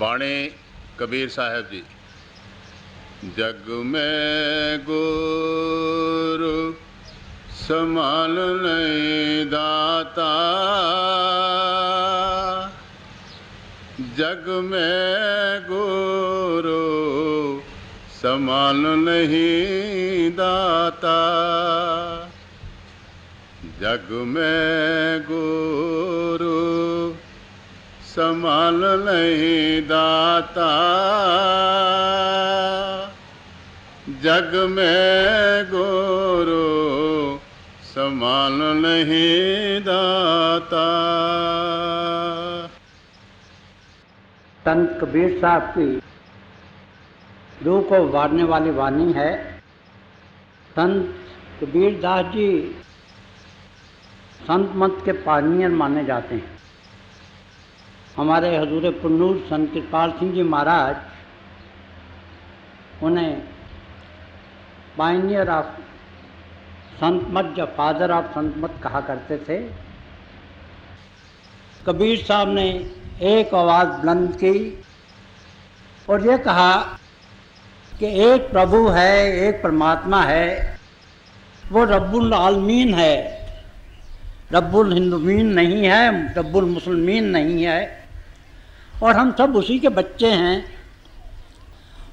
बाणी कबीर साहब जी। जग में गुरु समान नहीं दाता, जग में गुरु समान नहीं दाता, जग में गुरु समान नहीं दाता, जग में गुरु समान नहीं दाता। संत कबीर साहब की रूह को उभारने वाली वाणी है। संत कबीर दास जी संत मत के पायनियर माने जाते हैं। हमारे हजूर पुन्नूर संत कृपाल सिंह जी महाराज उन्हें पायनियर ऑफ संत मत या फादर ऑफ संत मत कहा करते थे। कबीर साहब ने एक आवाज़ बुलंद की और ये कहा कि एक प्रभु है, एक परमात्मा है, वो रब्बुल आलमीन है, रब्बुल हिंदुमीन नहीं है, रब्बुल मुसलमीन नहीं है, और हम सब उसी के बच्चे हैं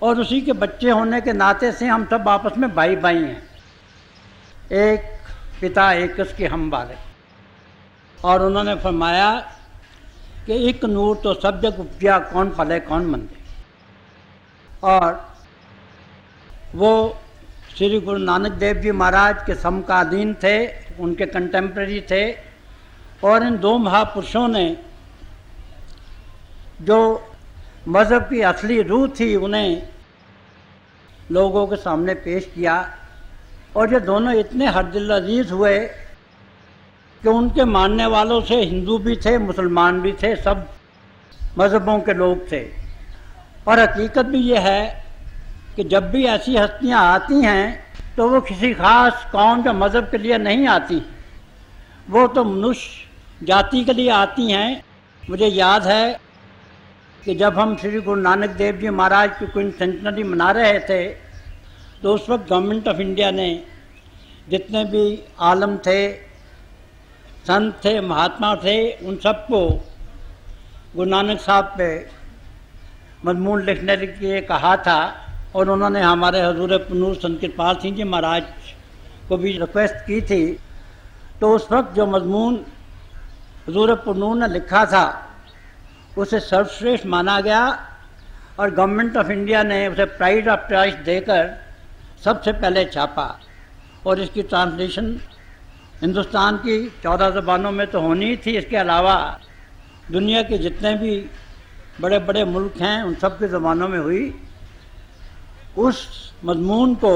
और उसी के बच्चे होने के नाते से हम सब आपस में भाई भाई हैं, एक पिता एक के हम वाले। और उन्होंने फरमाया कि एक नूर तो सब जग उपजा, कौन पले कौन मंदे। और वो श्री गुरु नानक देव जी महाराज के समकालीन थे, उनके कंटेम्प्रेरी थे। और इन दो महापुरुषों ने जो मज़हब की असली रूह थी उन्हें लोगों के सामने पेश किया। और ये दोनों इतने हरदिल अजीज़ हुए कि उनके मानने वालों से हिंदू भी थे, मुसलमान भी थे, सब मज़हबों के लोग थे। और हकीकत भी ये है कि जब भी ऐसी हस्तियाँ आती हैं तो वो किसी ख़ास कौम या मज़हब के लिए नहीं आती, वो तो मनुष्य जाति के लिए आती हैं। मुझे याद है कि जब हम श्री गुरु नानक देव जी महाराज की क्वीन सेंचुरी मना रहे थे तो उस वक्त गवर्नमेंट ऑफ इंडिया ने जितने भी आलम थे, संत थे, महात्मा थे, उन सबको गुरु नानक साहब पे मजमून लिखने के लिए कहा था। और उन्होंने हमारे हजूर पुन्नूर संत कृपाल सिंह जी महाराज को भी रिक्वेस्ट की थी। तो उस वक्त जो मजमून हजूर पुन्नूर ने लिखा था उसे सर्वश्रेष्ठ माना गया और गवर्नमेंट ऑफ इंडिया ने उसे प्राइड ऑफ प्राइस देकर सबसे पहले छापा। और इसकी ट्रांसलेशन हिंदुस्तान की 14 ज़बानों में तो होनी ही थी, इसके अलावा दुनिया के जितने भी बड़े बड़े मुल्क हैं उन सब की ज़बानों में हुई। उस मजमून को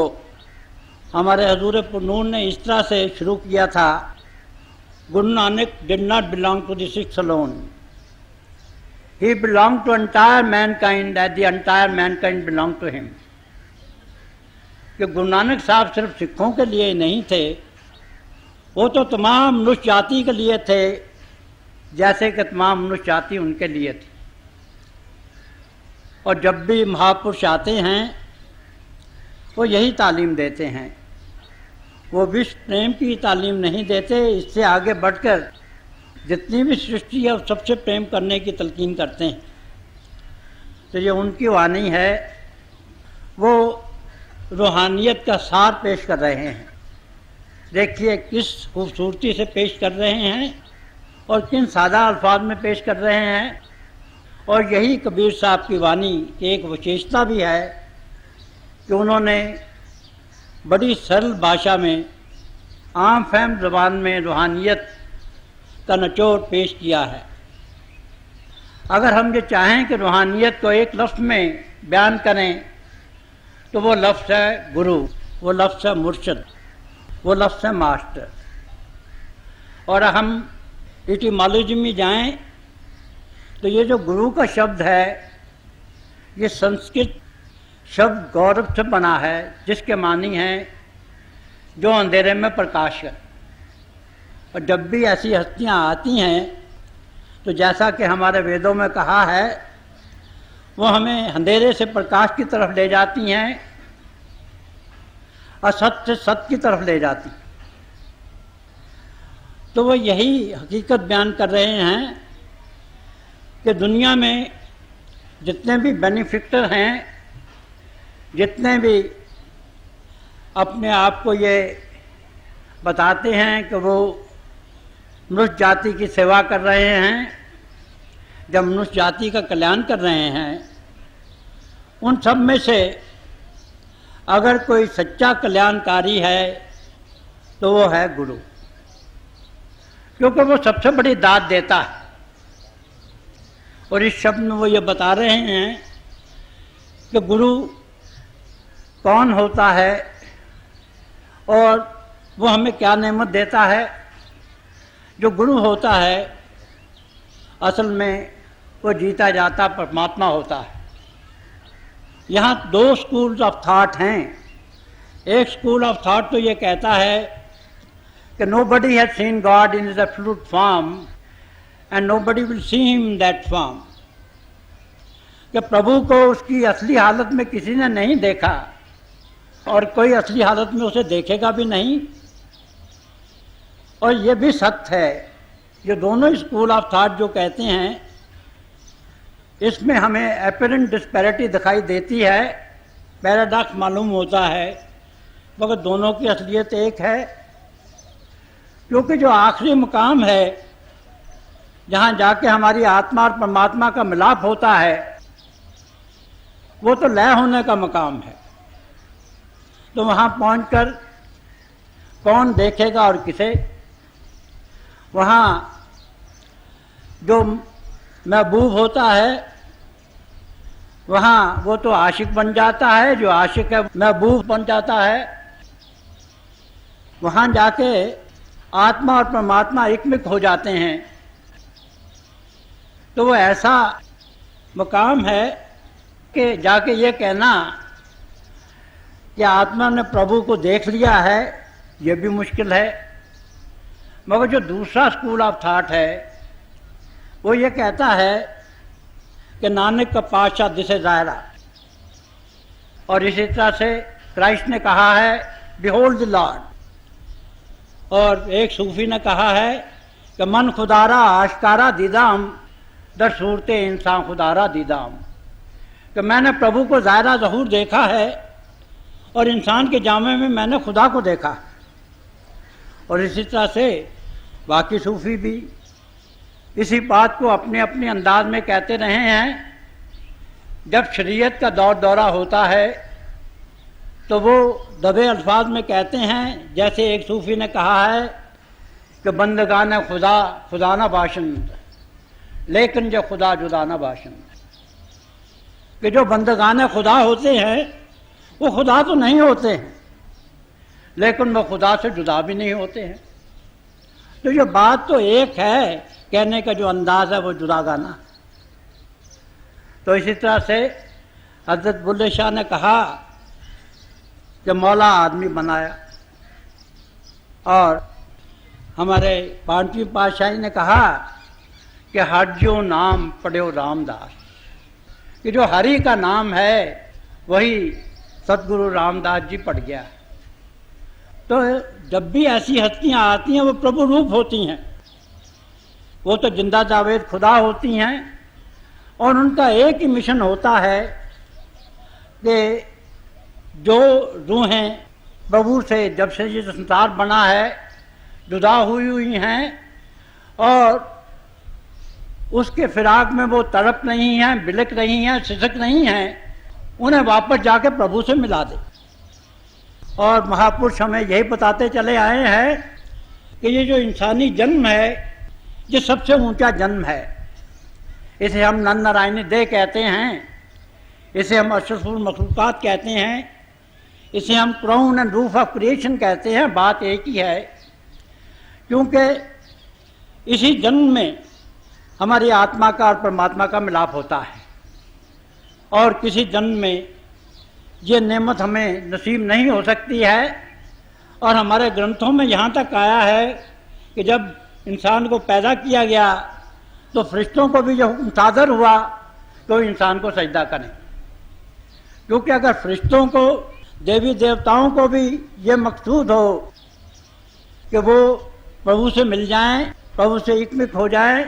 हमारे हजूर पुन्नूर ने इस तरह से शुरू किया था, Guru Nanak did not belong to the Sikhs alone, he belong to entire mankind as the entire mankind belong to him. कि गुरु नानक साहब सिर्फ सिखों के लिए नहीं थे, वो तो तमाम मनुष्य जाति के लिए थे, जैसे कि तमाम मनुष्य जाति उनके लिए थी। और जब भी महापुरुष आते हैं वो यही तालीम देते हैं, वो विश्व प्रेम की तालीम नहीं देते, इससे आगे बढ़कर जितनी भी सृष्टि है उस सबसे प्रेम करने की तलकीन करते हैं। तो ये उनकी वाणी है, वो रूहानियत का सार पेश कर रहे हैं। देखिए किस खूबसूरती से पेश कर रहे हैं और किन सादा अल्फाज में पेश कर रहे हैं। और यही कबीर साहब की वाणी की एक विशेषता भी है कि उन्होंने बड़ी सरल भाषा में, आम फहम ज़बान में रूहानियत का निचोड़ पेश किया है। अगर हम ये चाहें कि रूहानियत को एक लफ्ज़ में बयान करें तो वो लफ्ज़ है गुरु, वो लफ्ज़ है मुर्शिद, वो लफ्ज़ है मास्टर। और हम इटिमोलॉजी में जाएं तो ये जो गुरु का शब्द है ये संस्कृत शब्द गौरव से बना है, जिसके मानी हैं जो अंधेरे में प्रकाश है। और जब भी ऐसी हस्तियाँ आती हैं तो जैसा कि हमारे वेदों में कहा है, वो हमें अंधेरे से प्रकाश की तरफ ले जाती हैं, असत से सत्य की तरफ ले जाती। तो वो यही हकीकत बयान कर रहे हैं कि दुनिया में जितने भी बेनिफिक्टर हैं, जितने भी अपने आप को ये बताते हैं कि वो मनुष्य जाति की सेवा कर रहे हैं, जब मनुष्य जाति का कल्याण कर रहे हैं, उन सब में से अगर कोई सच्चा कल्याणकारी है तो वो है गुरु, क्योंकि वो सबसे बड़ी दात देता है। और इस शब्द में वो ये बता रहे हैं कि गुरु कौन होता है और वो हमें क्या नेमत देता है। जो गुरु होता है असल में वो जीता जाता परमात्मा होता है। यहाँ दो स्कूल्स ऑफ थॉट हैं। एक स्कूल ऑफ थॉट तो ये कहता है कि nobody has seen God in his absolute form and nobody will see him in that form, कि प्रभु को उसकी असली हालत में किसी ने नहीं देखा और कोई असली हालत में उसे देखेगा भी नहीं। और ये भी सत्य है। ये दोनों स्कूल ऑफ थॉट जो कहते हैं, इसमें हमें एपरेंट डिस्पैरिटी दिखाई देती है, पैराडॉक्स मालूम होता है, मगर दोनों की असलियत एक है। क्योंकि जो आखिरी मुकाम है जहाँ जाके हमारी आत्मा और परमात्मा का मिलाप होता है, वो तो लय होने का मुकाम है। तो वहाँ पहुंचकर कौन देखेगा और किसे? वहाँ जो महबूब होता है वहाँ वो तो आशिक बन जाता है, जो आशिक है महबूब बन जाता है। वहाँ जाके आत्मा और परमात्मा एकमिक हो जाते हैं। तो वो ऐसा मुकाम है कि जाके ये कहना कि आत्मा ने प्रभु को देख लिया है, ये भी मुश्किल है। मगर जो दूसरा स्कूल ऑफ थॉट है वो ये कहता है कि नानक का पातशाह दिसे ज़ाहिरा। और इसी तरह से क्राइस्ट ने कहा है बिहोल्ड द लॉर्ड। और एक सूफी ने कहा है कि मन खुदारा आशकारा दीदाम दर सूरते इंसान खुदारा दीदाम, कि मैंने प्रभु को ज़ाहिरा ज़हूर देखा है और इंसान के जामे में मैंने खुदा को देखा। और इसी तरह से बाकी सूफी भी इसी बात को अपने अपने अंदाज में कहते रहे हैं। जब शरीयत का दौरा होता है तो वो दबे अल्फाज में कहते हैं, जैसे एक सूफी ने कहा है कि बंदगान खुदा खुदा ना बाशिंद, लेकिन जो खुदा जुदा ना बाशिंद, कि जो बंदगान खुदा होते हैं वो खुदा तो नहीं होते हैं, लेकिन वो खुदा से जुदा भी नहीं होते हैं। तो ये बात तो एक है, कहने का जो अंदाज है वो जुदा गाना। तो इसी तरह से हजरत बुल्ले शाह ने कहा कि मौला आदमी बनाया, और हमारे पांचवी पातशाही ने कहा कि हरजो नाम पढ़ो रामदास, कि जो हरि का नाम है वही सतगुरु रामदास जी पढ़ गया। तो जब भी ऐसी हस्तियाँ आती हैं वो प्रभु रूप होती हैं, वो तो जिंदा जावेद खुदा होती हैं। और उनका एक ही मिशन होता है कि जो रूहें प्रभु से जब से ये संसार बना है जुदा हुई हैं और उसके फिराक में वो तड़प नहीं हैं, बिलक नहीं हैं, सिसक नहीं हैं, उन्हें वापस जाके प्रभु से मिला दे। और महापुरुष हमें यही बताते चले आए हैं कि ये जो इंसानी जन्म है ये सबसे ऊंचा जन्म है। इसे हम नर नारायणी देह कहते हैं, इसे हम अशरफुल मखलूकात कहते हैं, इसे हम crown and roof of creation कहते हैं। बात एक ही है, क्योंकि इसी जन्म में हमारी आत्मा का और परमात्मा का मिलाप होता है, और किसी जन्म में ये नेमत हमें नसीब नहीं हो सकती है। और हमारे ग्रंथों में यहाँ तक आया है कि जब इंसान को पैदा किया गया तो फरिश्तों को भी यह हुक्म सादर हुआ तो इंसान को सजदा करें। क्योंकि अगर फरिश्तों को, देवी देवताओं को भी ये मकसूद हो कि वो प्रभु से मिल जाएं, प्रभु से एकमिक हो जाएं,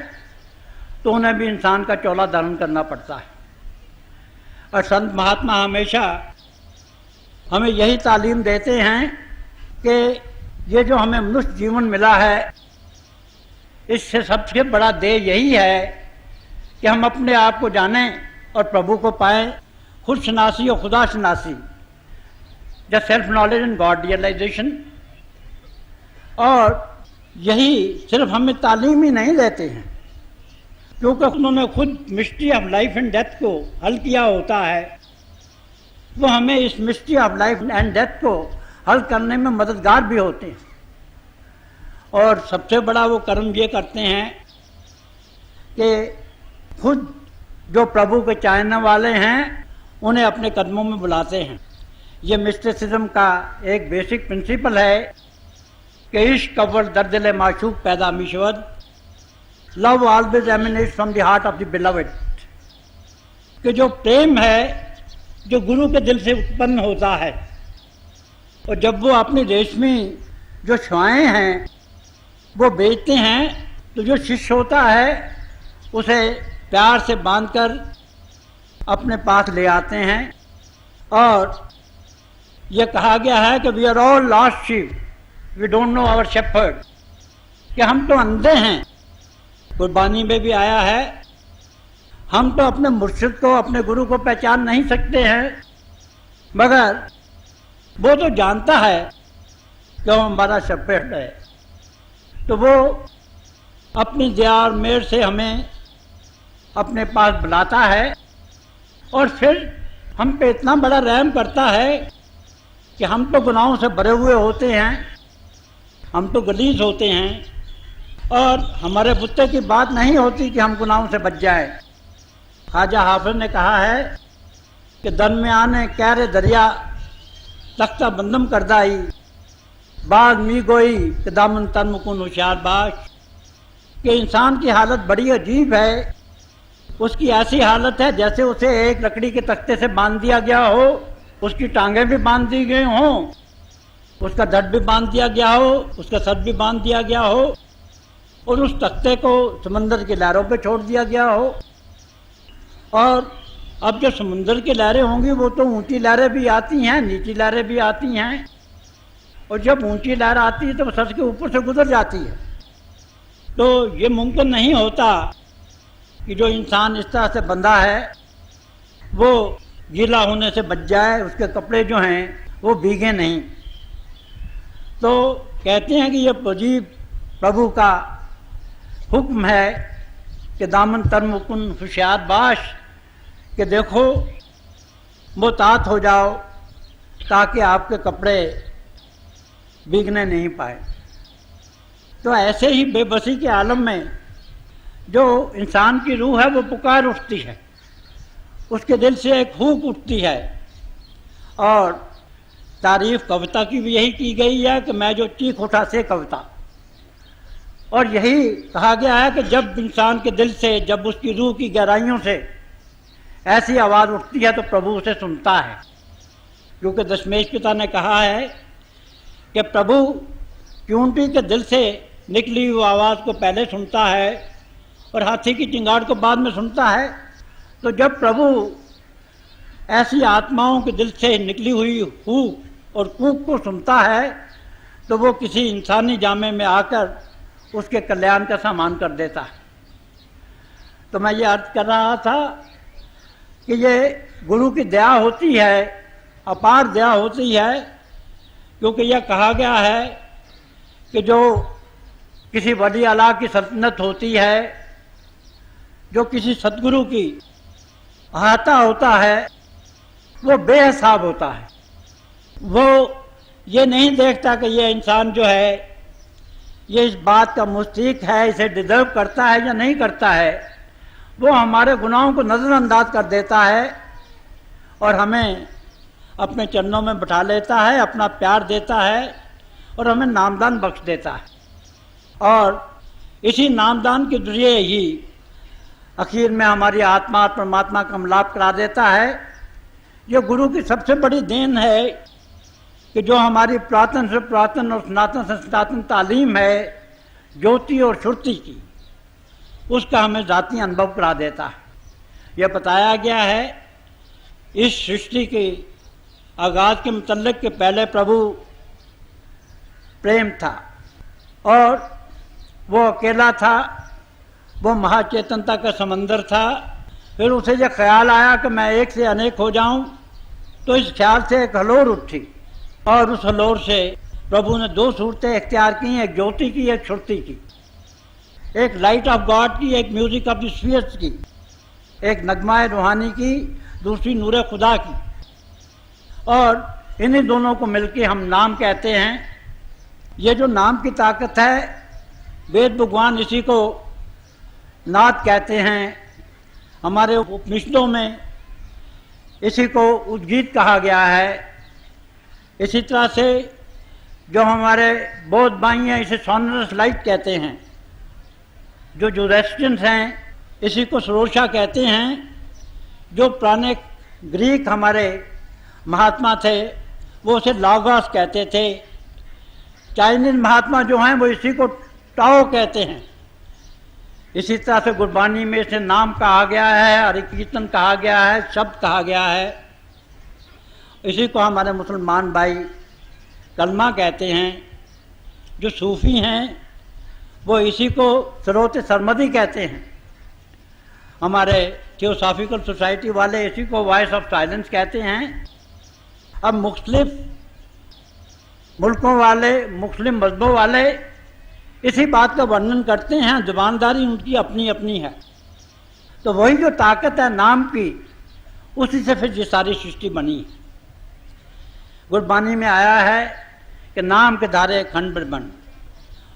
तो उन्हें भी इंसान का चोला धारण करना पड़ता है। और संत महात्मा हमेशा हमें यही तालीम देते हैं कि ये जो हमें मनुष्य जीवन मिला है, इससे सबसे बड़ा देय यही है कि हम अपने आप को जानें और प्रभु को पाएं, खुद शनासी और खुदा शनासी, the self knowledge and God realisation. और यही सिर्फ हमें तालीम ही नहीं देते हैं, क्योंकि उन्होंने खुद mystery of life and death को हल किया होता है, वो हमें इस mystery of life and death को हल करने में मददगार भी होते हैं। और सबसे बड़ा वो कर्म ये करते हैं कि खुद जो प्रभु के चाहने वाले हैं उन्हें अपने कदमों में बुलाते हैं। ये मिस्टिसिज्म का एक बेसिक प्रिंसिपल है कि इश्क अव्वल दर दिल माशूक पैदा मिशवद, love always emanates from the heart of the beloved. कि जो प्रेम है जो गुरु के दिल से उत्पन्न होता है, और जब वो अपनी रेशमी जो छुआएं हैं वो बेचते हैं, तो जो शिष्य होता है उसे प्यार से बांधकर अपने पास ले आते हैं। और ये कहा गया है कि we are all lost sheep, we don't know our shepherd, कि हम तो अंधे हैं। कुर्बानी में भी आया है, हम तो अपने मुर्शिद को, अपने गुरु को पहचान नहीं सकते हैं, मगर वो तो जानता है कि वो हमारा शेफर्ड है। तो वो अपनी दया और मेहर से हमें अपने पास बुलाता है, और फिर हम पे इतना बड़ा रहम करता है कि हम तो गुनाहों से भरे हुए होते हैं, हम तो गलीज होते हैं, और हमारे बुत्ते की बात नहीं होती कि हम गुनाहों से बच जाए। ख्वाजा हाफिज ने कहा है कि दन में आने कैरे दरिया तख्ता बंदम करदाई, बाद मी गोई कि दामन तन मुकुन होशियार बाश। कि इंसान की हालत बड़ी अजीब है। उसकी ऐसी हालत है जैसे उसे एक लकड़ी के तख्ते से बांध दिया गया हो, उसकी टांगें भी बांध दी गई हों, उसका धड़ भी बांध दिया गया हो, उसका सर भी बांध दिया गया हो, और उस तख्ते को समंदर की लहरों पे छोड़ दिया गया हो। और अब जो समुंदर की लहरें होंगी वो तो ऊंची लहरें भी आती हैं, नीची लहरें भी आती हैं, और जब ऊंची लहर आती है तो सर के ऊपर से गुजर जाती है। तो ये मुमकिन नहीं होता कि जो इंसान इस तरह से बंधा है वो गीला होने से बच जाए, उसके कपड़े जो हैं वो भीगे नहीं। तो कहते हैं कि ये अजीब प्रभु का हुक्म है कि दामन तर मुकुन होशियार बाश, कि देखो मुतात हो जाओ ताकि आपके कपड़े भीगने नहीं पाए। तो ऐसे ही बेबसी के आलम में जो इंसान की रूह है वो पुकार उठती है, उसके दिल से एक हूक उठती है। और तारीफ कविता की भी यही की गई है कि मैं जो चीख उठा से कविता। और यही कहा गया है कि जब इंसान के दिल से, जब उसकी रूह की गहराइयों से ऐसी आवाज़ उठती है तो प्रभु उसे सुनता है। क्योंकि दशमेश पिता ने कहा है कि प्रभु चूंटी के दिल से निकली हुई आवाज़ को पहले सुनता है और हाथी की चिंगाड़ को बाद में सुनता है। तो जब प्रभु ऐसी आत्माओं के दिल से निकली हुई हूक और कूक को सुनता है तो वो किसी इंसानी जामे में आकर उसके कल्याण का सामान कर देता है। तो मैं ये अर्ज कर रहा था कि ये गुरु की दया होती है, अपार दया होती है, क्योंकि यह कहा गया है कि जो किसी वली अल्लाह की सल्तनत होती है, जो किसी सतगुरु की अहाता होता है, वो बेहिसाब होता है। वो ये नहीं देखता कि ये इंसान जो है ये इस बात का मुस्तहिक है, इसे डिजर्व करता है या नहीं करता है। वो हमारे गुनाहों को नज़रअंदाज कर देता है और हमें अपने चरणों में बिठा लेता है, अपना प्यार देता है और हमें नामदान बख्श देता है। और इसी नामदान के जरिए ही आखिर में हमारी आत्मा और परमात्मा का मिलाप करा देता है। ये गुरु की सबसे बड़ी देन है कि जो हमारी पुरातन से पुरातन और सनातन से सनातन तालीम है ज्योति और श्रुति की, उसका हमें जाती अनुभव करा देता है। यह बताया गया है इस सृष्टि के आगाज के मुतल्लिक के पहले प्रभु प्रेम था और वो अकेला था, वो महाचेतनता का समंदर था। फिर उसे यह ख्याल आया कि मैं एक से अनेक हो जाऊं, तो इस ख्याल से एक हलोर उठी और उस हलोर से प्रभु ने दो सूरतें इख्तियार की, एक ज्योति की, एक श्रुति की, एक लाइट ऑफ गॉड की, एक म्यूजिक ऑफ द स्फीयर्स की, एक नगमाए रूहानी की, दूसरी नूर खुदा की। और इन्हीं दोनों को मिलके हम नाम कहते हैं। ये जो नाम की ताकत है, वेद भगवान इसी को नाद कहते हैं, हमारे उपनिषदों में इसी को उद्गीत कहा गया है। इसी तरह से जो हमारे बौद्ध भाई हैं इसे सोनरस लाइट कहते हैं, जो जोरेस्टियंस हैं इसी को सरोशा कहते हैं, जो पुराने ग्रीक हमारे महात्मा थे वो उसे लॉगोस कहते थे, चाइनीज महात्मा जो हैं वो इसी को टाओ कहते हैं। इसी तरह से गुरबानी में इसे नाम कहा गया है, हरि कीर्तन कहा गया है, शब्द कहा गया है। इसी को हमारे मुसलमान भाई कलमा कहते हैं। जो सूफ़ी हैं वो इसी को सरोत सरमदी कहते हैं। हमारे थियोसॉफिकल सोसाइटी वाले इसी को वॉइस ऑफ साइलेंस कहते हैं। अब मुख्तलिफ मुल्कों वाले, मुस्लिम मजहबों वाले इसी बात का वर्णन करते हैं, जुबानदारी उनकी अपनी अपनी है। तो वही जो ताकत है नाम की, उसी से फिर ये सारी सृष्टि बनी है। गुरबानी में आया है कि नाम के धारे खंड बन,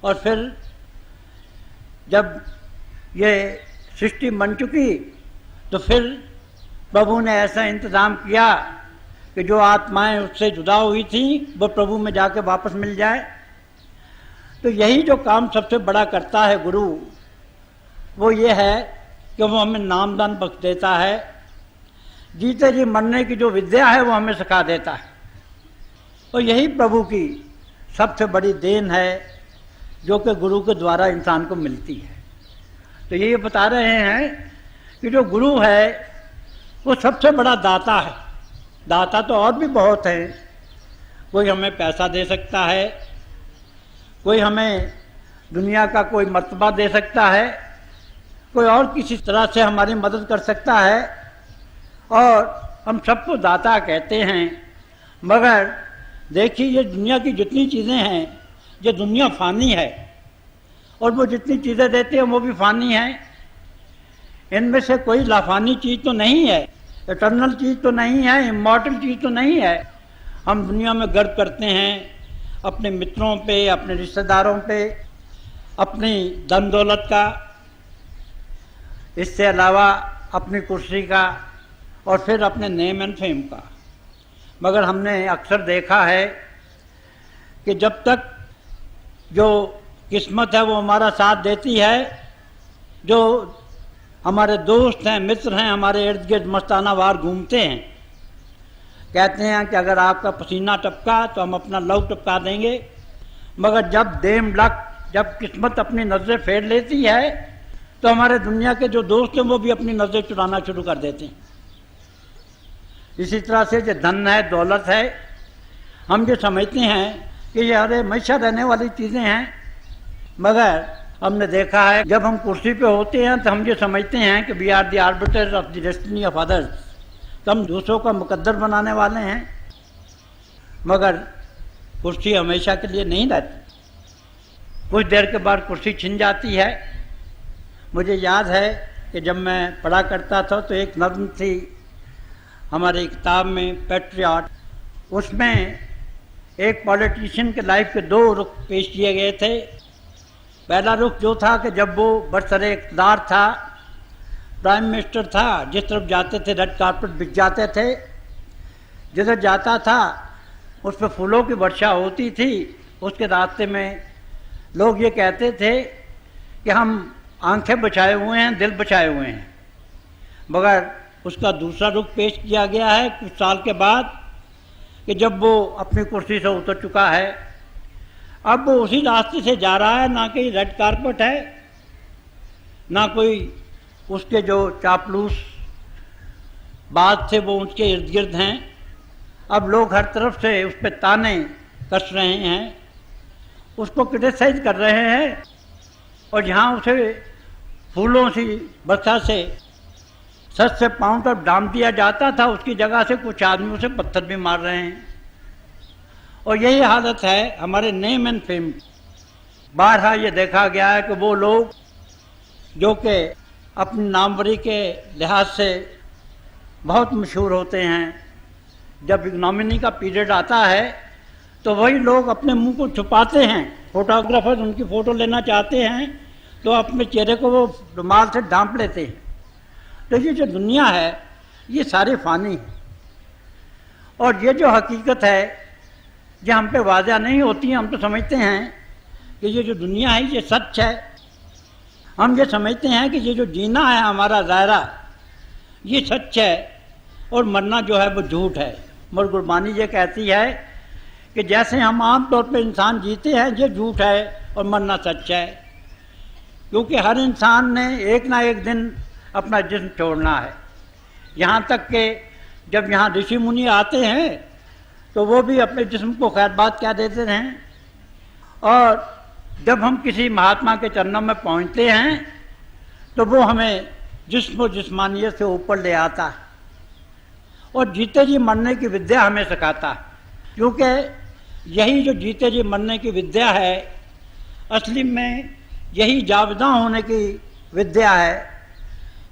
और फिर जब ये सृष्टि बन चुकी तो फिर प्रभु ने ऐसा इंतज़ाम किया कि जो आत्माएं उससे जुदा हुई थी वो प्रभु में जाके वापस मिल जाए। तो यही जो काम सबसे बड़ा करता है गुरु, वो ये है कि वो हमें नामदान बख्श देता है। जीते जी मरने की जो विद्या है वो हमें सिखा देता है। और यही प्रभु की सबसे बड़ी देन है जो कि गुरु के द्वारा इंसान को मिलती है। तो ये बता रहे हैं कि जो गुरु है वो सबसे बड़ा दाता है। दाता तो और भी बहुत हैं। कोई हमें पैसा दे सकता है, कोई हमें दुनिया का कोई मर्तबा दे सकता है, कोई और किसी तरह से हमारी मदद कर सकता है, और हम सबको दाता कहते हैं। मगर देखिए ये दुनिया की जितनी चीज़ें हैं, ये दुनिया फ़ानी है, और वो जितनी चीज़ें देते हैं वो भी फ़ानी हैं। इनमें से कोई लाफानी चीज़ तो नहीं है, इटर्नल चीज़ तो नहीं है, इमॉर्टल चीज़ तो नहीं है। हम दुनिया में गर्व करते हैं अपने मित्रों पे, अपने रिश्तेदारों पे, अपनी धन दौलत का, इससे अलावा अपनी कुर्सी का, और फिर अपने नेम एंड फेम का। मगर हमने अक्सर देखा है कि जब तक जो किस्मत है वो हमारा साथ देती है, जो हमारे दोस्त हैं, मित्र हैं, हमारे इर्द गिर्द मस्ताना वार घूमते हैं, कहते हैं कि अगर आपका पसीना टपका तो हम अपना लव टपका देंगे। मगर जब देम लक, जब किस्मत अपनी नज़रें फेर लेती है तो हमारे दुनिया के जो दोस्त हैं वो भी अपनी नज़रें चुराना शुरू कर देते हैं। इसी तरह से जो धन है, दौलत है, हम जो समझते हैं कि ये अरे हमेशा रहने वाली चीज़ें हैं, मगर हमने देखा है जब हम कुर्सी पे होते हैं तो हम ये समझते हैं कि we are the arbiter of the destiny of others, तो हम दूसरों का मुकद्दर बनाने वाले हैं। मगर कुर्सी हमेशा के लिए नहीं रहती, कुछ देर के बाद कुर्सी छिन जाती है। मुझे याद है कि जब मैं पढ़ा करता था तो एक नज़्म थी हमारी किताब में, पैट्रियट, उसमें एक पॉलिटिशियन के लाइफ के दो रुख पेश किए गए थे। पहला रुख जो था कि जब वो बरसरे इक़्तिदार था, प्राइम मिनिस्टर था, जिस तरफ जाते थे रेड कार्पेट बिछ जाते थे, जिधर जाता था उस पर फूलों की वर्षा होती थी। उसके रास्ते में लोग ये कहते थे कि हम आंखें बचाए हुए हैं, दिल बचाए हुए हैं। मगर उसका दूसरा रुख पेश किया गया है कुछ साल के बाद कि जब वो अपनी कुर्सी से उतर चुका है, अब वो उसी रास्ते से जा रहा है, ना कहीं रेड कारपेट है, ना कोई उसके जो चापलूस बात थे वो उसके इर्द गिर्द हैं। अब लोग हर तरफ से उस पर ताने कस रहे हैं, उसको क्रिटिसाइज कर रहे हैं, और जहाँ उसे फूलों सी बरसा से सच से पांव तक डाम दिया जाता था, उसकी जगह से कुछ आदमी उसे पत्थर भी मार रहे हैं। और यही हालत है हमारे नेम एंड फेम। बारहा ये देखा गया है कि वो लोग जो कि अपनी नामवरी के लिहाज से बहुत मशहूर होते हैं, जब इग्नोमिनी का पीरियड आता है तो वही लोग अपने मुंह को छुपाते हैं। फोटोग्राफर उनकी फ़ोटो लेना चाहते हैं तो अपने चेहरे को वो रुमाल से ढांप लेते हैं। तो ये जो दुनिया है ये सारी फ़ानी है, और ये जो हकीकत है ये हम पे वाज़ा नहीं होती है। हम तो समझते हैं कि ये जो दुनिया है ये सच है, हम ये समझते हैं कि ये जो जीना है हमारा दायरा ये सच है, और मरना जो है वो झूठ है। मगर गुरबानी ये कहती है कि जैसे हम आम तौर पे इंसान जीते हैं ये झूठ है और मरना सच है, क्योंकि हर इंसान ने एक ना एक दिन अपना जिस्म छोड़ना है। यहाँ तक कि जब यहाँ ऋषि मुनि आते हैं तो वो भी अपने जिस्म को खैरबाद क्या देते हैं, और जब हम किसी महात्मा के चरणों में पहुँचते हैं तो वो हमें जिस्म और जिस्मानियत से ऊपर ले आता है और जीते जी मरने की विद्या हमें सिखाता है। क्योंकि यही जो जीते जी मरने की विद्या है असली में यही जाविदा होने की विद्या है।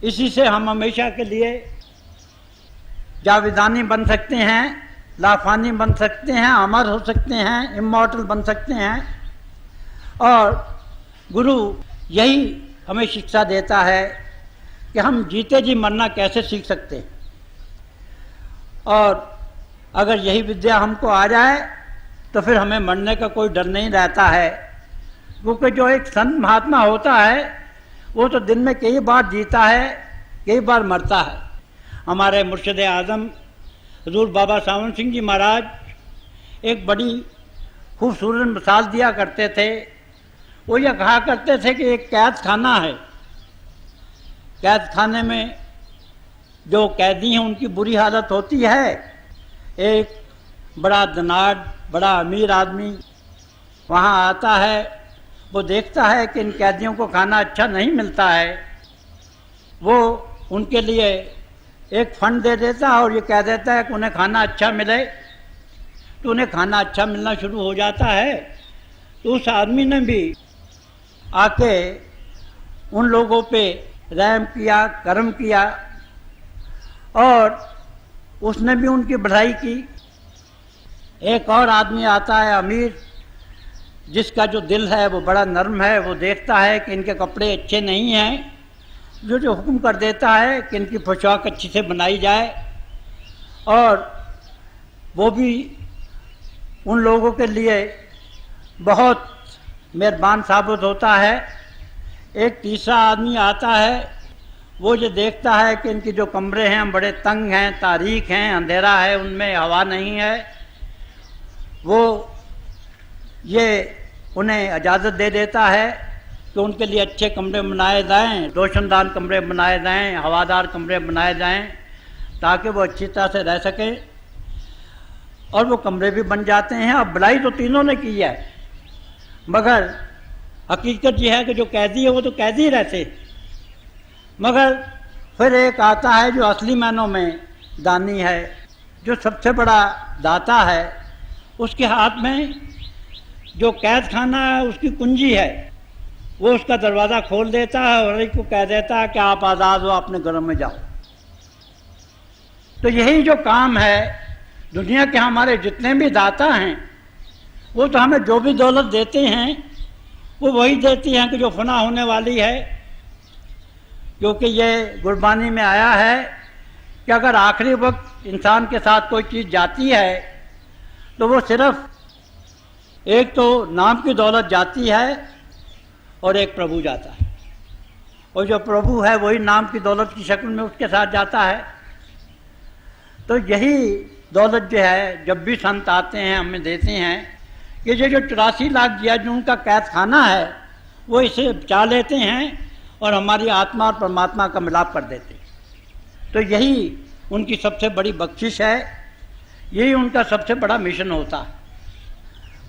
इसी से हम हमेशा के लिए जाविदानी बन सकते हैं, लाफानी बन सकते हैं, अमर हो सकते हैं, इमॉर्टल बन सकते हैं। और गुरु यही हमें शिक्षा देता है कि हम जीते जी मरना कैसे सीख सकते हैं। और अगर यही विद्या हमको आ जाए तो फिर हमें मरने का कोई डर नहीं रहता है, क्योंकि जो एक संत महात्मा होता है वो तो दिन में कई बार जीता है, कई बार मरता है। हमारे मुर्शिद आज़म हजूर बाबा सावन सिंह जी महाराज एक बड़ी खूबसूरत मिसाल दिया करते थे। वो ये कहा करते थे कि एक कैद खाना है, कैद खाने में जो कैदी हैं उनकी बुरी हालत होती है। एक बड़ा धनाढ़ बड़ा अमीर आदमी वहाँ आता है, वो देखता है कि इन कैदियों को खाना अच्छा नहीं मिलता है, वो उनके लिए एक फंड दे देता है और ये कह देता है कि उन्हें खाना अच्छा मिले, तो उन्हें खाना अच्छा मिलना शुरू हो जाता है। तो उस आदमी ने भी आके उन लोगों पे रहम किया, करम किया, और उसने भी उनकी बढ़ाई की। एक और आदमी आता है अमीर, जिसका जो दिल है वो बड़ा नर्म है, वो देखता है कि इनके कपड़े अच्छे नहीं हैं, जो हुक्म कर देता है कि इनकी पोशाक अच्छी से बनाई जाए, और वो भी उन लोगों के लिए बहुत मेहरबान साबित होता है। एक तीसरा आदमी आता है, वो ये देखता है कि इनके जो कमरे हैं बड़े तंग हैं, तारीक हैं, अंधेरा है, उनमें हवा नहीं है, वो ये उन्हें इजाज़त दे देता है कि उनके लिए अच्छे कमरे बनाए जाएं, रोशनदान कमरे बनाए जाएं, हवादार कमरे बनाए जाएं, ताकि वो अच्छी तरह से रह सकें। और वो कमरे भी बन जाते हैं। अब भलाई तो तीनों ने की है, मगर हकीकत यह है कि जो कैदी है वो तो कैदी ही रहते। मगर फिर एक आता है जो असली मायनों में दानी है, जो सबसे बड़ा दाता है। उसके हाथ में जो कैद खाना है उसकी कुंजी है, वो उसका दरवाज़ा खोल देता है और एक को कह देता है कि आप आज़ाद हो, अपने घरों में जाओ। तो यही जो काम है, दुनिया के हमारे जितने भी दाता हैं वो तो हमें जो भी दौलत देते हैं वो वही देती हैं कि जो फना होने वाली है। क्योंकि ये गुरबानी में आया है कि अगर आखिरी वक्त इंसान के साथ कोई चीज़ जाती है तो वो सिर्फ एक तो नाम की दौलत जाती है और एक प्रभु जाता है। और जो प्रभु है वही नाम की दौलत की शक्ल में उसके साथ जाता है। तो यही दौलत जो है जब भी संत आते हैं हमें देते हैं कि जो 84 लाख जिया जो उनका कैद खाना है वो इसे बचा लेते हैं और हमारी आत्मा और परमात्मा का मिलाप कर देते हैं। तो यही उनकी सबसे बड़ी बख्शिश है, यही उनका सबसे बड़ा मिशन होता है।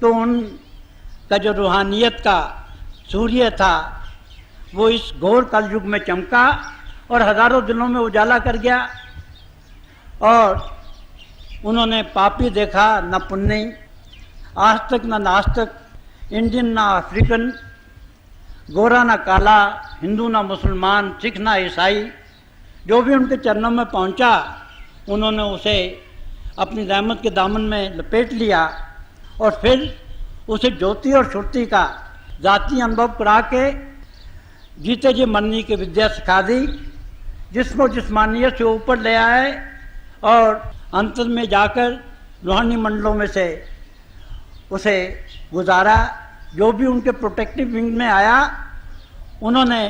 तो उनका जो रूहानियत का सूर्य था वो इस घोर कलयुग में चमका और हजारों दिलों में उजाला कर गया। और उन्होंने पापी देखा न पुण्य, आस्तिक न नास्तिक, इंडियन न अफ्रीकन, गोरा न काला, हिंदू न मुसलमान, सिख न ईसाई, जो भी उनके चरणों में पहुंचा उन्होंने उसे अपनी रहमत के दामन में लपेट लिया और फिर उसे ज्योति और श्रुति का जाति अनुभव करा के जीते जी मरने की विद्या सिखा दी, जिसको जिस्मानियत से ऊपर ले आए और अंत में जाकर रूहानी मंडलों में से उसे गुजारा। जो भी उनके प्रोटेक्टिव विंग में आया उन्होंने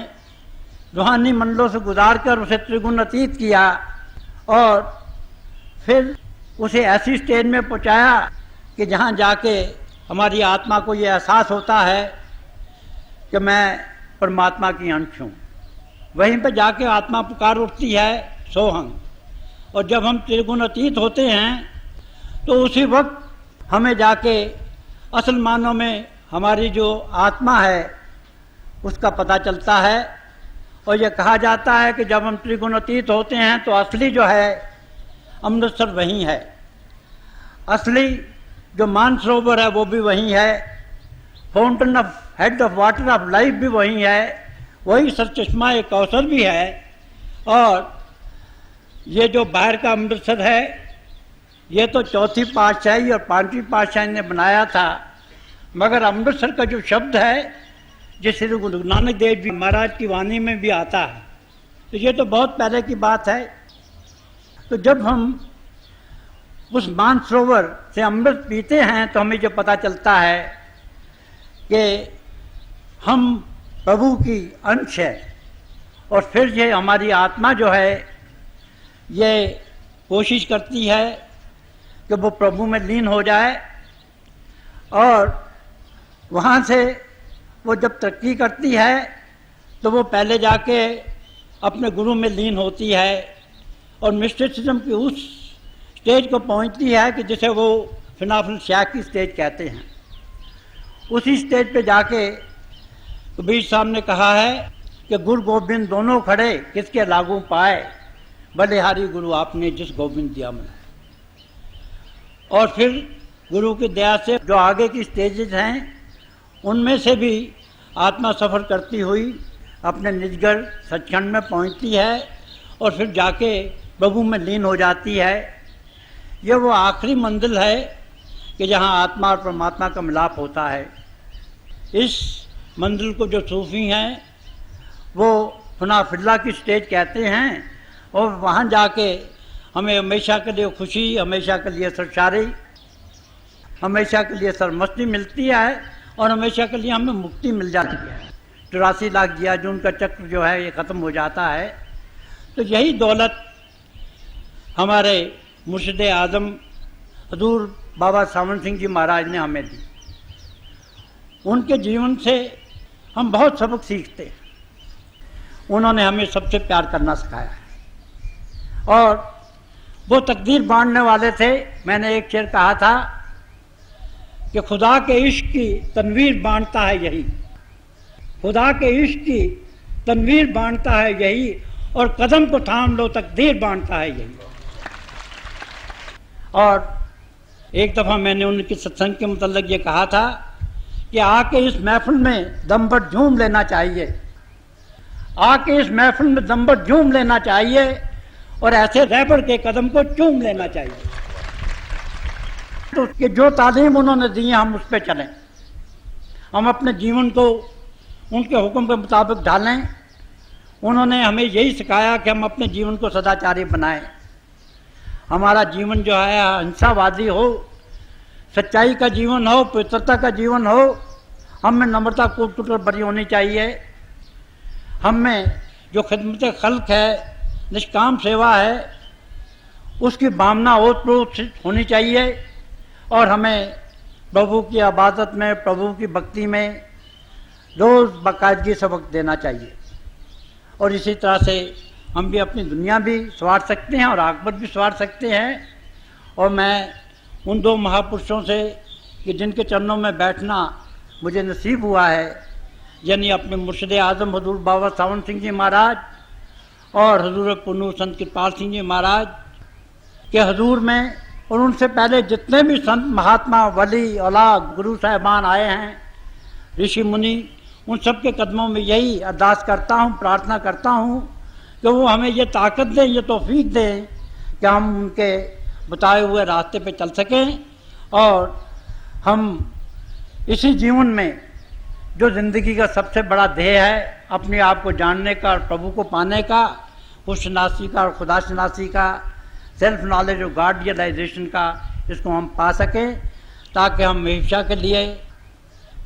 रूहानी मंडलों से गुजार कर उसे त्रिगुण अतीत किया और फिर उसे ऐसी स्टेज में पहुंचाया कि जहां जाके हमारी आत्मा को ये एहसास होता है कि मैं परमात्मा की अंश हूँ। वहीं पर जाके आत्मा पुकार उठती है सोहंग। और जब हम त्रिगुण अतीत होते हैं तो उसी वक्त हमें जाके असल मानों में हमारी जो आत्मा है उसका पता चलता है। और ये कहा जाता है कि जब हम त्रिगुण अतीत होते हैं तो असली जो है अमृतसर वहीं है, असली जो मानसरोवर है वो भी वहीं है, fountain of head of water of life भी वहीं है, वही सरचश्मा एक कौशल भी है। और ये जो बाहर का अमृतसर है ये तो चौथी पातशाही और पांचवी पातशाही ने बनाया था, मगर अमृतसर का जो शब्द है जो श्री गुरु नानक देव जी महाराज की वाणी में भी आता है, तो ये तो बहुत पहले की बात है। तो जब हम उस मानसरोवर से अमृत पीते हैं तो हमें जो पता चलता है कि हम प्रभु की अंश है। और फिर ये हमारी आत्मा जो है ये कोशिश करती है कि वो प्रभु में लीन हो जाए और वहाँ से वो जब तरक्की करती है तो वो पहले जाके अपने गुरु में लीन होती है और मिस्टिसिज्म की उस स्टेज को पहुँचती है कि जिसे वो फिनाफुल शाह की स्टेज कहते हैं। उसी स्टेज पे जाके कबीर साहब ने कहा है कि गुरु गोविंद दोनों खड़े किसके लागू पाए, बलिहारी गुरु आपने जिस गोविंद दिया मन। और फिर गुरु की दया से जो आगे की स्टेजेस हैं उनमें से भी आत्मा सफ़र करती हुई अपने निजगढ़ सचखंड में पहुंचती है और फिर जाके प्रभु में लीन हो जाती है। ये वो आखिरी मंजिल है कि जहां आत्मा और परमात्मा का मिलाप होता है। इस मंजिल को जो सूफी हैं वो फनाफिल्ला की स्टेज कहते हैं और वहाँ जाके हमें हमेशा के लिए खुशी, हमेशा के लिए सरशारी, हमेशा के लिए सरमस्ती मिलती है और हमेशा के लिए हमें मुक्ति मिल जाती है। 84 लाख जिया जून का चक्र जो है ये ख़त्म हो जाता है। तो यही दौलत हमारे मुर्शिद आज़म हजूर बाबा सावन सिंह जी महाराज ने हमें दी। उनके जीवन से हम बहुत सबक सीखते हैं। उन्होंने हमें सबसे प्यार करना सिखाया है और वो तकदीर बांटने वाले थे। मैंने एक शेर कहा था कि खुदा के इश्क की तनवीर बांटता है यही, खुदा के इश्क की तनवीर बांटता है यही, और कदम को थाम लो तकदीर बांटता है यही। और एक दफ़ा मैंने उनके सत्संग के मुतल्लिक़ ये कहा था कि आके इस महफिल में दम भर झूम लेना चाहिए, आके इस महफिल में दम भर झूम लेना चाहिए और ऐसे रहबर के कदम को चूम लेना चाहिए। तो कि जो तालीम उन्होंने दी है हम उस पर चलें, हम अपने जीवन को उनके हुक्म के मुताबिक ढालें। उन्होंने हमें यही सिखाया कि हम अपने जीवन को सदाचारी बनाएं। हमारा जीवन जो है अहिंसावादी हो, सच्चाई का जीवन हो, पवित्रता का जीवन हो, हम में नम्रता कूट कूट कर बड़ी होनी चाहिए। हम में जो खिदमत खल्क है, निष्काम सेवा है, उसकी भावना ओतप्रोत होनी चाहिए और हमें प्रभु की इबादत में, प्रभु की भक्ति में रोज़ बाकायदगी से वक्त देना चाहिए। और इसी तरह से हम भी अपनी दुनिया भी संवार सकते हैं और आखिरत भी संवार सकते हैं। और मैं उन दो महापुरुषों से कि जिनके चरणों में बैठना मुझे नसीब हुआ है, यानी अपने मुर्शिद आज़म हजूर बाबा सावन सिंह जी महाराज और हजूर पुन्नू संत कृपाल सिंह जी महाराज के हजूर में, और उनसे पहले जितने भी संत महात्मा वली औलाद गुरु साहिबान आए हैं, ऋषि मुनि, उन सब के कदमों में यही अरदास करता हूँ, प्रार्थना करता हूँ कि वो हमें ये ताकत दें, ये तौफीक दें कि हम उनके बताए हुए रास्ते पे चल सकें और हम इसी जीवन में जो ज़िंदगी का सबसे बड़ा ध्येय है, अपने आप को जानने का और प्रभु को पाने का, खुशनासी का और खुदाशनासी का, सेल्फ नॉलेज और गॉड रियलाइजेशन का, इसको हम पा सकें ताकि हम हमेशा के लिए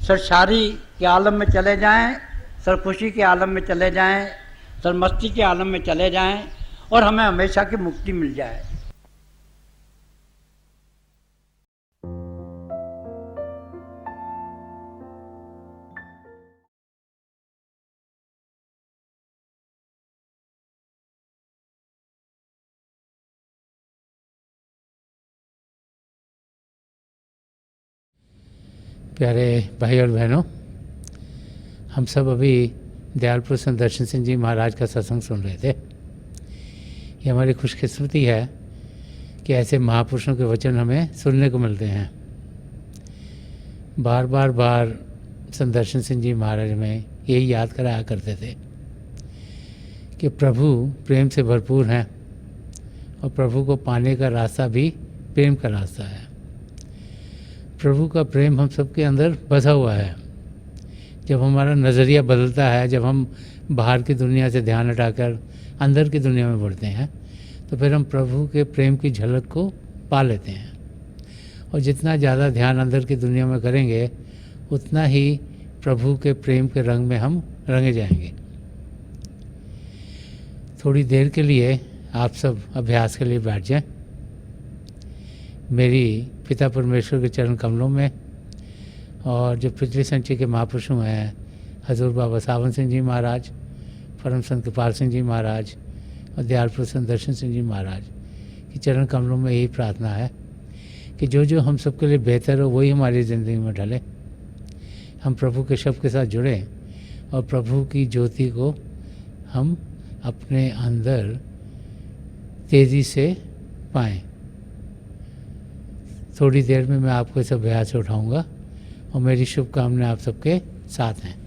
सरशारी के आलम में चले जाएं, सरखुशी के आलम में चले जाएं, सरमस्ती के आलम में चले जाएं और हमें हमेशा की मुक्ति मिल जाए। प्यारे भाई और बहनों, हम सब अभी दयालपुर संत दर्शन सिंह जी महाराज का सत्संग सुन रहे थे। ये हमारी खुशकिस्मती है कि ऐसे महापुरुषों के वचन हमें सुनने को मिलते हैं। बार संत दर्शन सिंह जी महाराज में यही याद कराया करते थे कि प्रभु प्रेम से भरपूर हैं और प्रभु को पाने का रास्ता भी प्रेम का रास्ता है। प्रभु का प्रेम हम सबके अंदर बसा हुआ है। जब हमारा नज़रिया बदलता है, जब हम बाहर की दुनिया से ध्यान हटाकर अंदर की दुनिया में बढ़ते हैं, तो फिर हम प्रभु के प्रेम की झलक को पा लेते हैं। और जितना ज़्यादा ध्यान अंदर की दुनिया में करेंगे, उतना ही प्रभु के प्रेम के रंग में हम रंगे जाएंगे। थोड़ी देर के लिए आप सब अभ्यास के लिए बैठ जाएं। मेरी पिता परमेश्वर के चरण कमलों में और जो पिछले संचय के महापुरुषों हैं, हजूर बाबा सावन सिंह जी महाराज, परम संत कृपाल सिंह जी महाराज और दयालपुर संत दर्शन सिंह जी महाराज के चरण कमलों में यही प्रार्थना है कि जो जो हम सबके लिए बेहतर हो वही हमारी ज़िंदगी में ढले। हम प्रभु के शब्द के साथ जुड़ें और प्रभु की ज्योति को हम अपने अंदर तेज़ी से पाएं। थोड़ी देर में मैं आपको इस अभ्यास से उठाऊँगा और मेरी शुभकामनाएं आप सबके साथ हैं।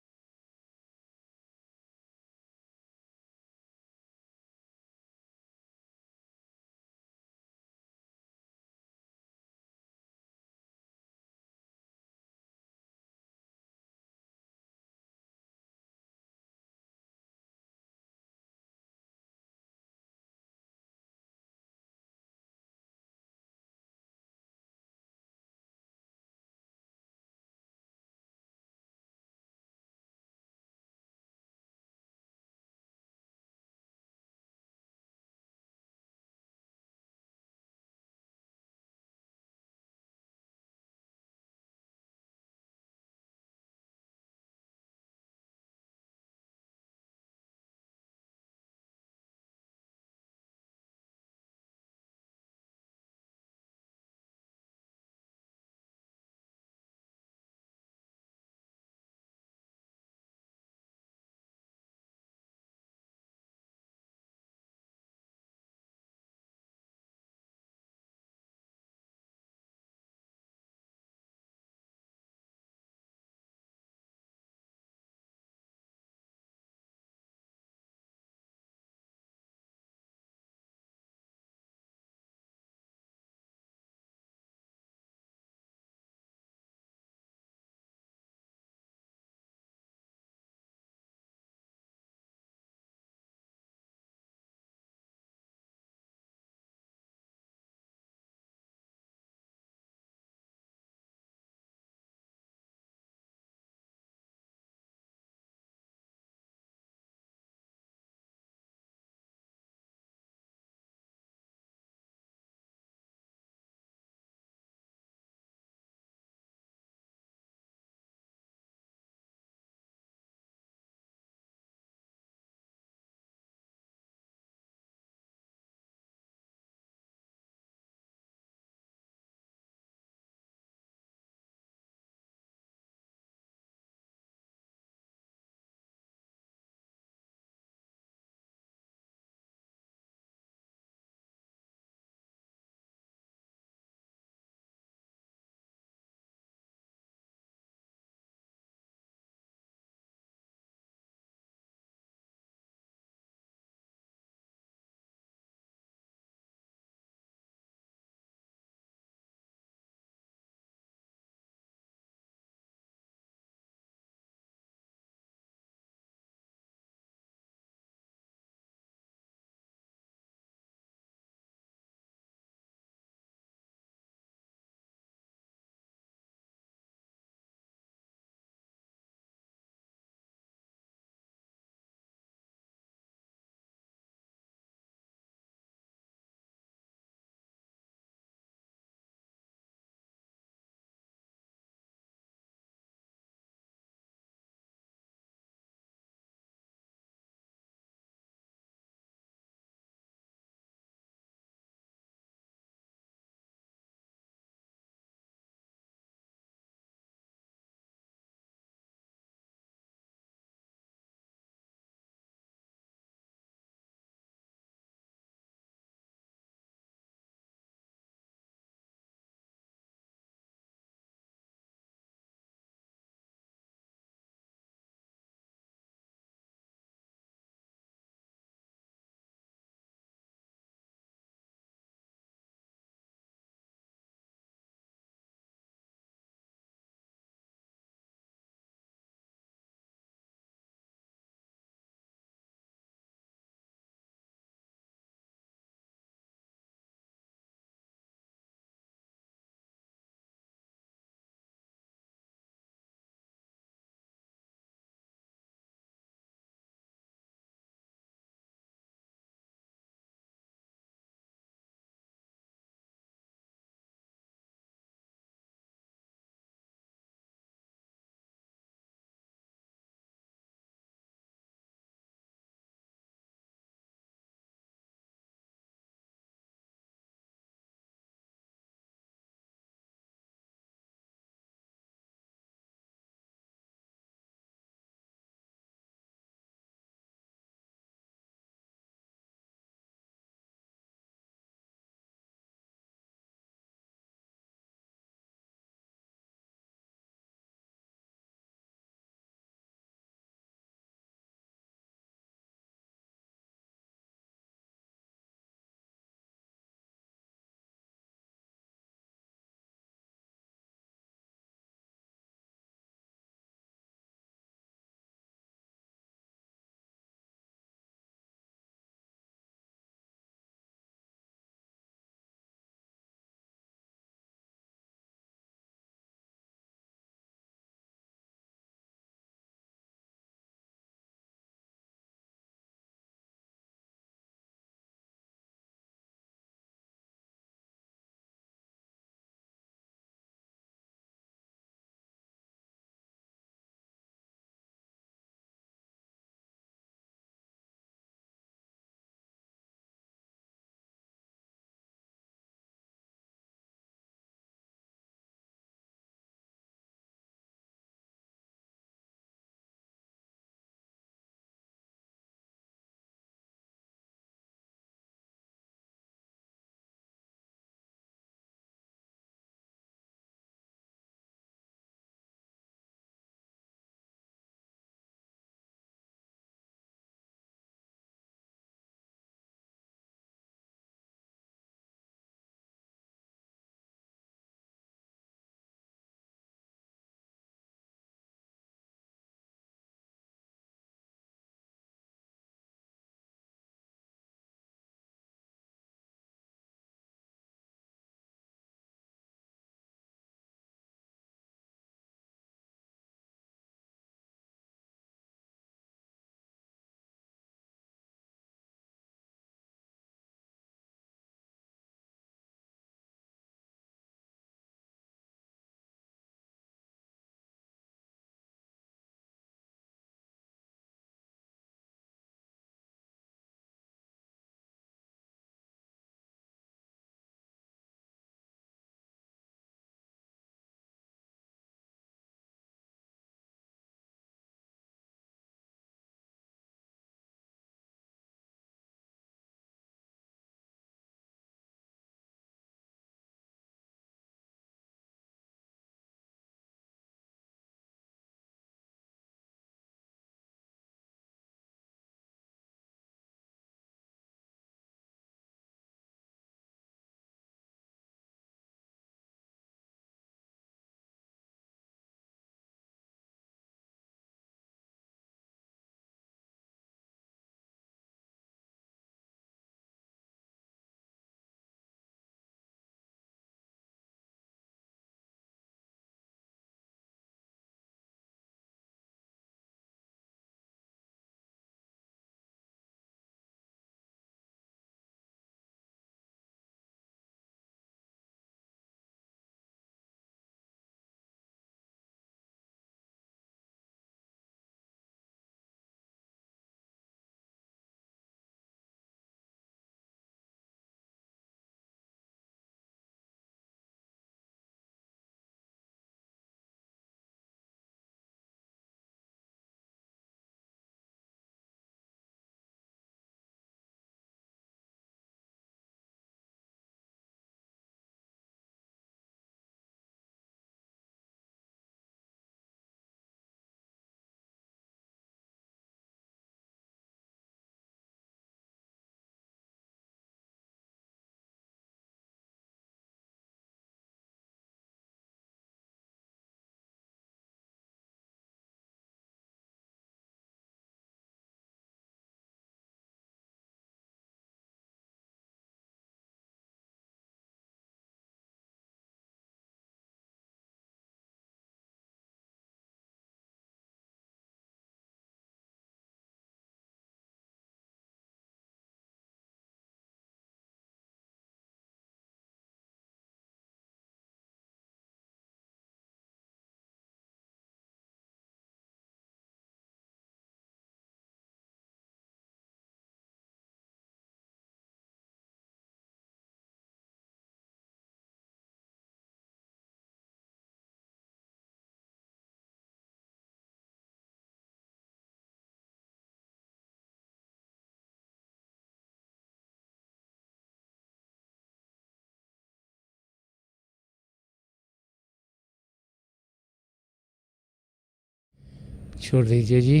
छोड़ दीजिए जी,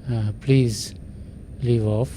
प्लीज़ लीव ऑफ।